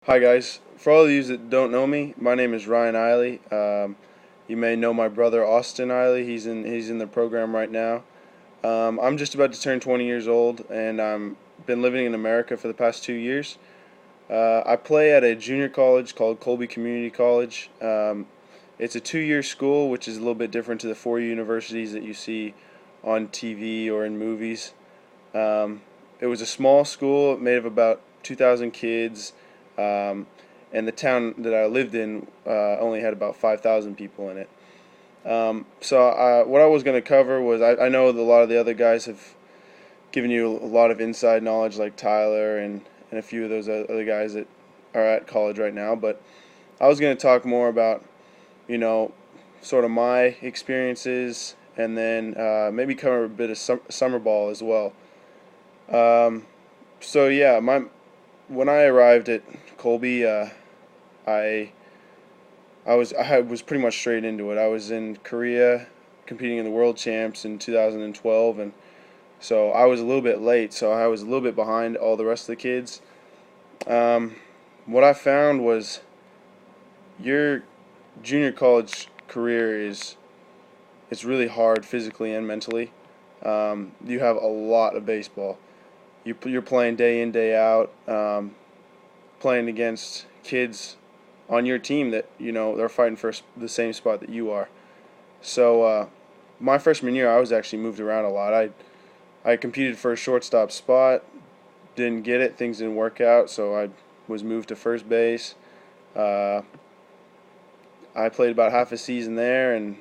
Hi guys. For all of you that don't know me, my name is Ryan Ihle. You may know my brother Austin Ihle. He's in the program right now. I'm just about to turn 20 years old, and I'm been living in America for the past 2 years. I play at a junior college called Colby Community College. It's a 2-year school, which is a little bit different to the 4 universities that you see on TV or in movies. Um, it was a small school made of about 2,000 kids, um, and the town that I lived in only had about 5,000 people in it. What I was going to cover was I know that a lot of the other guys have given you a lot of inside knowledge, like Tyler and a few of those other guys that are at college right now, but I was going to talk more about, you know, sort of my experiences and then maybe cover a bit of summer ball as well. Um, so yeah, my when I arrived at Colby, I I was pretty much straight into it. I was in Korea competing in the World Champs in 2012, and so I was a little bit late. So I was a little bit behind all the rest of the kids. Um, what I found was your junior college career is it's really hard physically and mentally. You have a lot of baseball. You're playing day in day out, playing against kids on your team that they're fighting for the same spot that you are. So my freshman year, I was actually moved around a lot. I competed for a shortstop spot, didn't get it. Things didn't work out, so I was moved to first base. Uh, I played about half a season there, and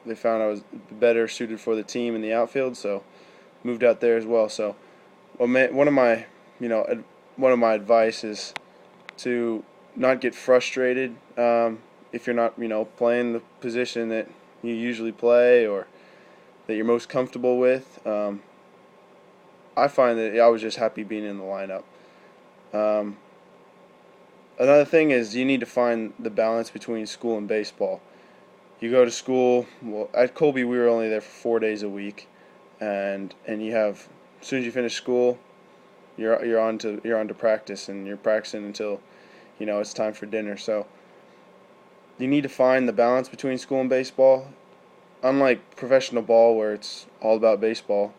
they found I was better suited for the team in the outfield, so moved out there as well. So, one of my you know one of my advice is to not get frustrated if you're not playing the position that you usually play or that you're most comfortable with. I find that I was just happy being in the lineup. Um, Another thing is you need to find the balance between school and baseball. You go to school. Well, at Colby we were only there for 4 days a week, and you have as soon as you finish school, you're on to practice, and you're practicing until it's time for dinner. So you need to find the balance between school and baseball. Unlike professional ball where it's all about baseball,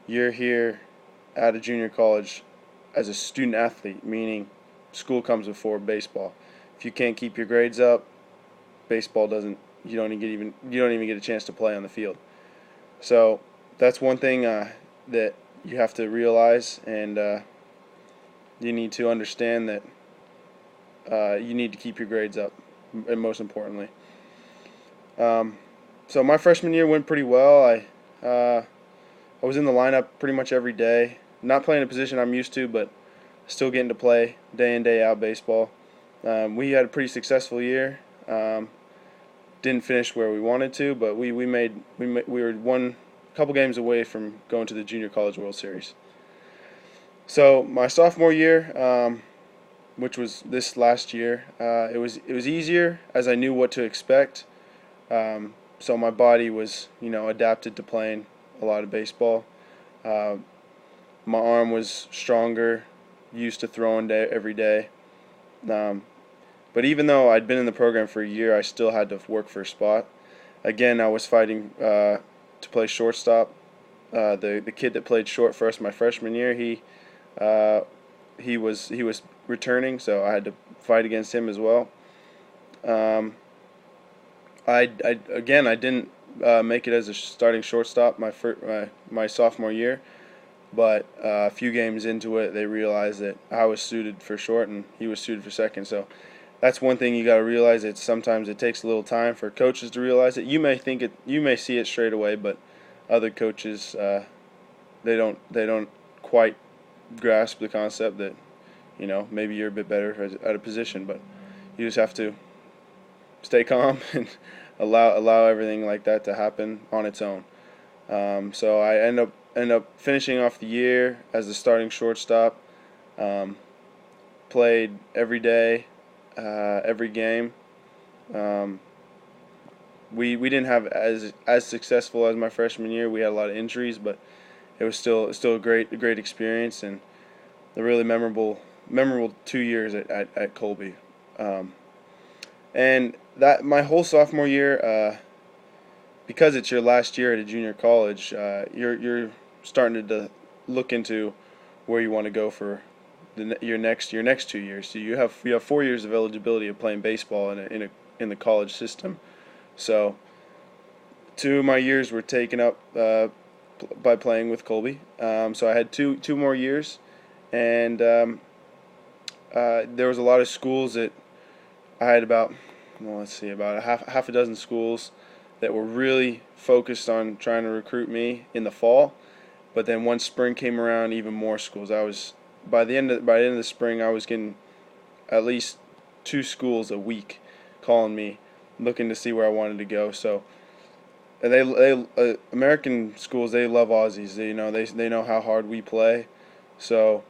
you're here at a junior college as a student athlete, meaning school comes before baseball. If you can't keep your grades up, baseball doesn't. You don't even get a chance to play on the field. So that's one thing that you have to realize, and you need to understand that you need to keep your grades up, and most importantly. Um, so my freshman year went pretty well. I was in the lineup pretty much every day. Not playing a position I'm used to, but still getting to play day in day out baseball. We had a pretty successful year. Didn't finish where we wanted to, but we were one couple games away from going to the Junior College World Series. So my sophomore year, which was this last year, it was easier as I knew what to expect. So my body was adapted to playing a lot of baseball. Uh, my arm was stronger, used to throwing every day. Um, but even though I'd been in the program for a year, I still had to work for a spot. Again, I was fighting to play shortstop. The kid that played short for us my freshman year, uh, he was returning, so I had to fight against him as well. Um, I didn't make it as a starting shortstop my sophomore year, but a few games into it, they realized that I was suited for short and he was suited for second. So that's one thing you got to realize. That sometimes it takes a little time for coaches to realize it. You may see it straight away, but other coaches they don't quite grasp the concept that maybe you're a bit better at a position, but you just have to stay calm and allow everything like that to happen on its own. So I end up finishing off the year as the starting shortstop. Um, Played every day, every game. Um, we didn't have as successful as my freshman year. We had a lot of injuries, but it was still a great experience, and the really memorable memorable 2 years at Colby. Um, and that my whole sophomore year, because it's your last year at a junior college, you're starting to look into where you want to go for your next 2 years. So you have 4 years of eligibility of playing baseball in the college system. So 2 of my years were taken up by playing with Colby. So I had two more years, and there was a lot of schools that I had about half a dozen schools that were really focused on trying to recruit me in the fall. But then once spring came around, even more schools. I was by the end of the spring, I was getting at least 2 schools a week calling me, looking to see where I wanted to go. So American schools, they love Aussies. They know how hard we play. So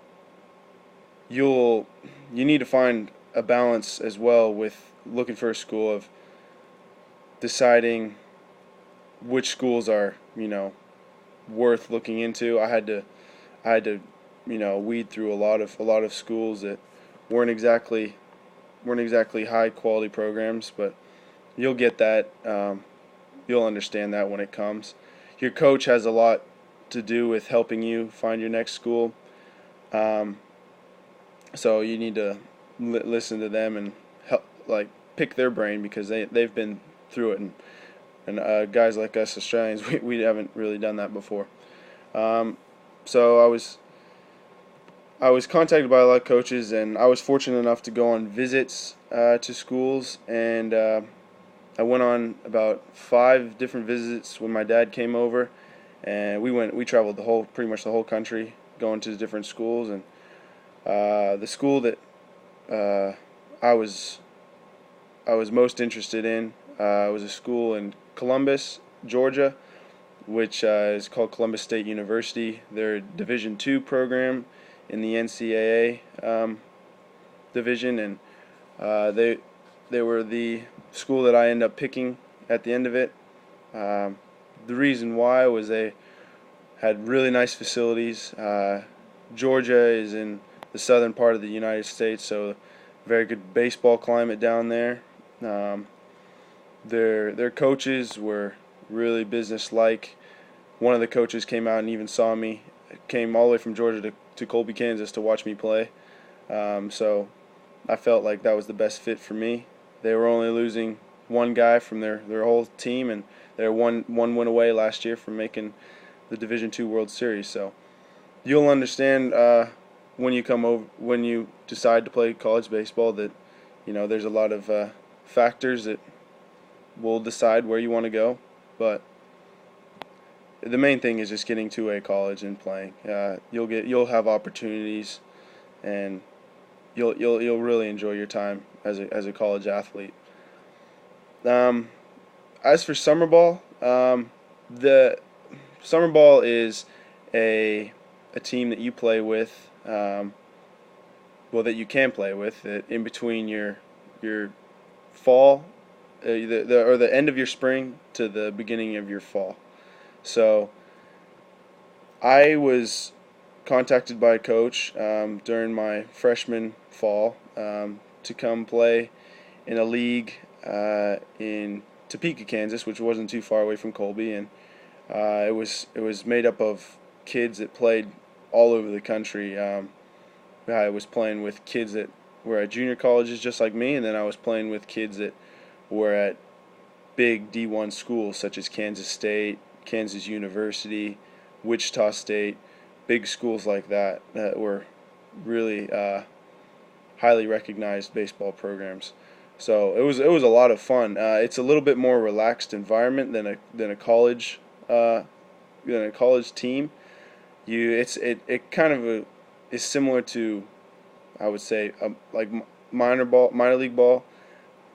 you need to find a balance as well with looking for a school of deciding which schools are worth looking into. I had to weed through a lot of schools that weren't exactly high quality programs, but you'll get that. You'll understand that when it comes. Your coach has a lot to do with helping you find your next school. Um, so you need to listen to them and help, like, pick their brain, because they've been through it, and guys like us Australians, we haven't really done that before. So I was contacted by a lot of coaches, and I was fortunate enough to go on visits to schools, and I went on about 5 different visits when my dad came over, and we traveled pretty much the whole country, going to different schools, and the school that uh, I was most interested in was a school in Columbus, Georgia, which is called Columbus State University. They're a Division II program in the NCAA division, and they were the school that I ended up picking at the end of it. The reason why was they had really nice facilities. Georgia is in the southern part of the United States, so very good baseball climate down there. Um, their coaches were really business-like. One of the coaches came out and even saw me. Came all the way from Georgia to Colby, Kansas to watch me play. So I felt like that was the best fit for me. They were only losing one guy from their whole team, and they're one win away last year from making the Division II World Series. So you'll understand when you decide to play college baseball that there's a lot of factors that will decide where you want to go, but the main thing is just getting to a college and playing. You'll have opportunities, and you'll really enjoy your time as a college athlete. Um, as for summer ball, the summer ball is a team that you play with, that you can play with in between your fall, the end of your spring to the beginning of your fall. So I was contacted by a coach during my freshman fall to come play in a league in Topeka, Kansas, which wasn't too far away from Colby, and it was made up of kids that played all over the country. I was playing with kids that were at junior colleges just like me, and then I was playing with kids that were at big D1 schools such as Kansas State, Kansas University, Wichita State, big schools like that were really highly recognized baseball programs. So it was a lot of fun. It's a little bit more relaxed environment than a college team. It kind of is similar to, I would say, like minor league ball.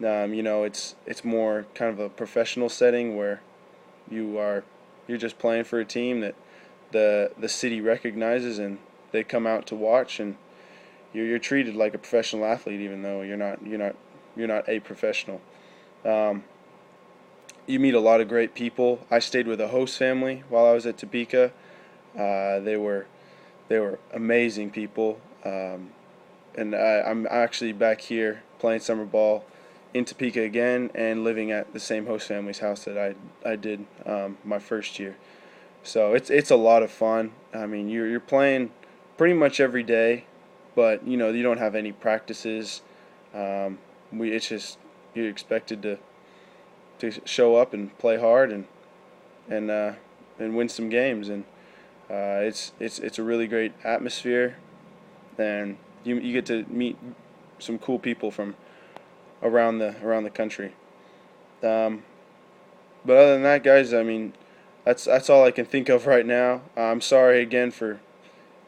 It's more kind of a professional setting where you're just playing for a team that the city recognizes, and they come out to watch, and you're treated like a professional athlete, even though you're not a professional. Um, you meet a lot of great people. I stayed with a host family while I was at Topeka. They were amazing people. and I'm actually back here playing summer ball in Topeka again and living at the same host family's house that I did my first year. So it's a lot of fun. I mean, you're playing pretty much every day, but you don't have any practices. It's just you're expected to show up and play hard and uh, and win some games, and it's a really great atmosphere, and you get to meet some cool people from around the country. Um, but other than that, guys, I mean, that's all I can think of right now. I'm sorry again for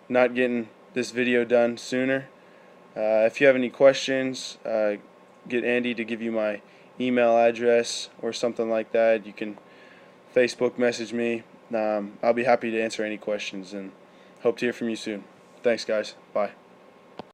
not getting this video done sooner. If you have any questions, get Andy to give you my email address or something like that. You can Facebook message me. I'll be happy to answer any questions, and hope to hear from you soon. Thanks, guys. Bye.